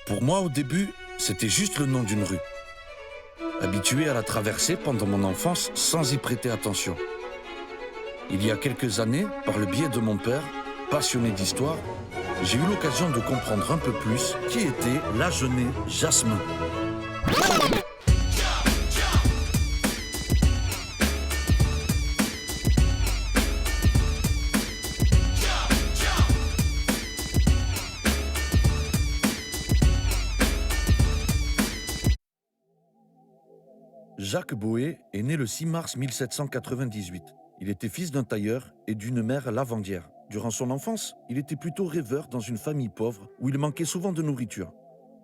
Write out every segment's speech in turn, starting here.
Pour moi, au début, c'était juste le nom d'une rue. Habitué à la traverser pendant mon enfance sans y prêter attention. Il y a quelques années, par le biais de mon père, passionné d'histoire, j'ai eu l'occasion de comprendre un peu plus qui était la Genée Jasmin. Jacques Boët est né le 6 mars 1798. Il était fils d'un tailleur et d'une mère lavandière. Durant son enfance, il était plutôt rêveur dans une famille pauvre où il manquait souvent de nourriture.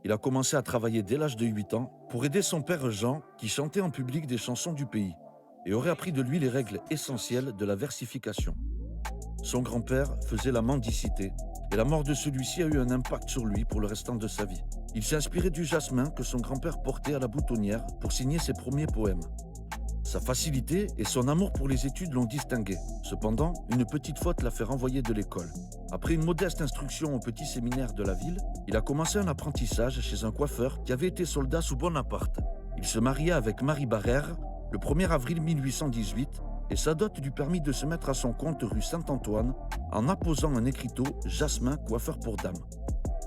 Il a commencé à travailler dès l'âge de 8 ans pour aider son père Jean qui chantait en public des chansons du pays et aurait appris de lui les règles essentielles de la versification. Son grand-père faisait la mendicité et la mort de celui-ci a eu un impact sur lui pour le restant de sa vie. Il s'est inspiré du jasmin que son grand-père portait à la boutonnière pour signer ses premiers poèmes. Sa facilité et son amour pour les études l'ont distingué. Cependant, une petite faute l'a fait renvoyer de l'école. Après une modeste instruction au petit séminaire de la ville, il a commencé un apprentissage chez un coiffeur qui avait été soldat sous Bonaparte. Il se maria avec Marie Barrère le 1er avril 1818 et sa dot lui permit de se mettre à son compte rue Saint-Antoine en apposant un écriteau « Jasmin, coiffeur pour dames ».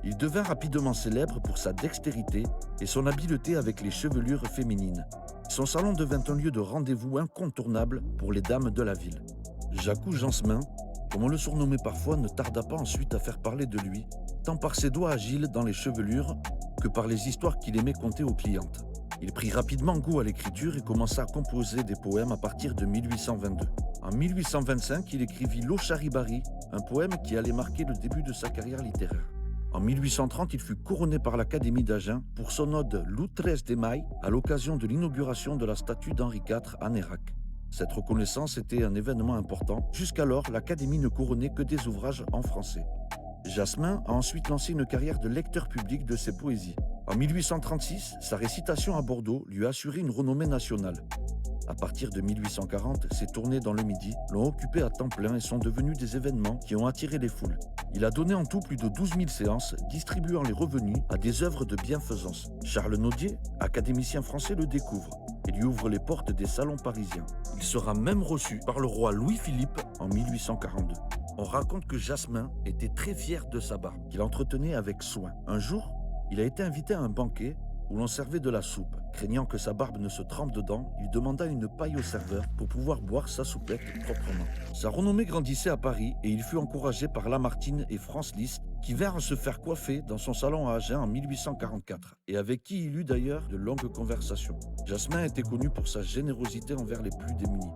Il devint rapidement célèbre pour sa dextérité et son habileté avec les chevelures féminines. Son salon devint un lieu de rendez-vous incontournable pour les dames de la ville. Jacques Jasmin, comme on le surnommait parfois, ne tarda pas ensuite à faire parler de lui, tant par ses doigts agiles dans les chevelures que par les histoires qu'il aimait conter aux clientes. Il prit rapidement goût à l'écriture et commença à composer des poèmes à partir de 1822. En 1825, il écrivit L'eau Charibari, un poème qui allait marquer le début de sa carrière littéraire. En 1830, il fut couronné par l'Académie d'Agen pour son ode L'Outresse des Mailles à l'occasion de l'inauguration de la statue d'Henri IV à Nérac. Cette reconnaissance était un événement important. Jusqu'alors, l'Académie ne couronnait que des ouvrages en français. Jasmin a ensuite lancé une carrière de lecteur public de ses poésies. En 1836, sa récitation à Bordeaux lui a assuré une renommée nationale. À partir de 1840, ses tournées dans le Midi l'ont occupé à temps plein et sont devenus des événements qui ont attiré les foules. Il a donné en tout plus de 12 000 séances, distribuant les revenus à des œuvres de bienfaisance. Charles Nodier, académicien français, le découvre et lui ouvre les portes des salons parisiens. Il sera même reçu par le roi Louis-Philippe en 1842. On raconte que Jasmin était très fier de sa barbe, qu'il entretenait avec soin. Un jour, il a été invité à un banquet où l'on servait de la soupe. Craignant que sa barbe ne se trempe dedans, il demanda une paille au serveur pour pouvoir boire sa soupette proprement. Sa renommée grandissait à Paris et il fut encouragé par Lamartine et Franz Liszt qui vinrent se faire coiffer dans son salon à Agen en 1844 et avec qui il eut d'ailleurs de longues conversations. Jasmin était connu pour sa générosité envers les plus démunis.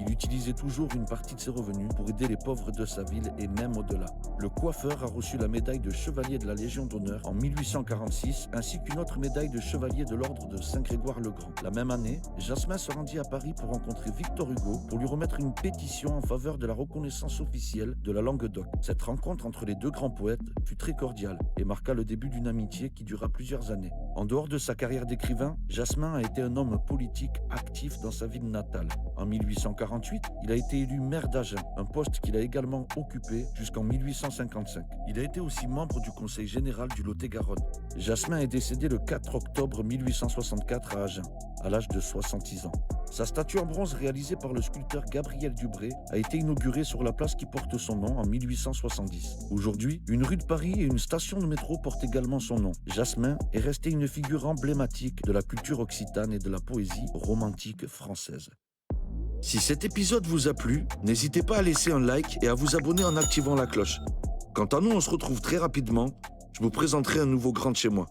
Il utilisait toujours une partie de ses revenus pour aider les pauvres de sa ville et même au-delà. Le coiffeur a reçu la médaille de chevalier de la Légion d'honneur en 1846 ainsi qu'une autre médaille de chevalier de l'ordre de Saint-Grégoire-le-Grand. La même année, Jasmin se rendit à Paris pour rencontrer Victor Hugo pour lui remettre une pétition en faveur de la reconnaissance officielle de la langue d'oc. Cette rencontre entre les deux grands poètes fut très cordiale et marqua le début d'une amitié qui dura plusieurs années. En dehors de sa carrière d'écrivain, Jasmin a été un homme politique actif dans sa ville natale. En 1848, il a été élu maire d'Agen, un poste qu'il a également occupé jusqu'en 1855. Il a été aussi membre du conseil général du Lot-et-Garonne. Jasmin est décédé le 4 octobre 1864 à Agen, à l'âge de 66 ans. Sa statue en bronze réalisée par le sculpteur Gabriel Dubré a été inaugurée sur la place qui porte son nom en 1870. Aujourd'hui, une rue de Paris et une station de métro portent également son nom. Jasmin est resté une figure emblématique de la culture occitane et de la poésie romantique française. Si cet épisode vous a plu, n'hésitez pas à laisser un like et à vous abonner en activant la cloche. Quant à nous, on se retrouve très rapidement. Je vous présenterai un nouveau grand de chez moi.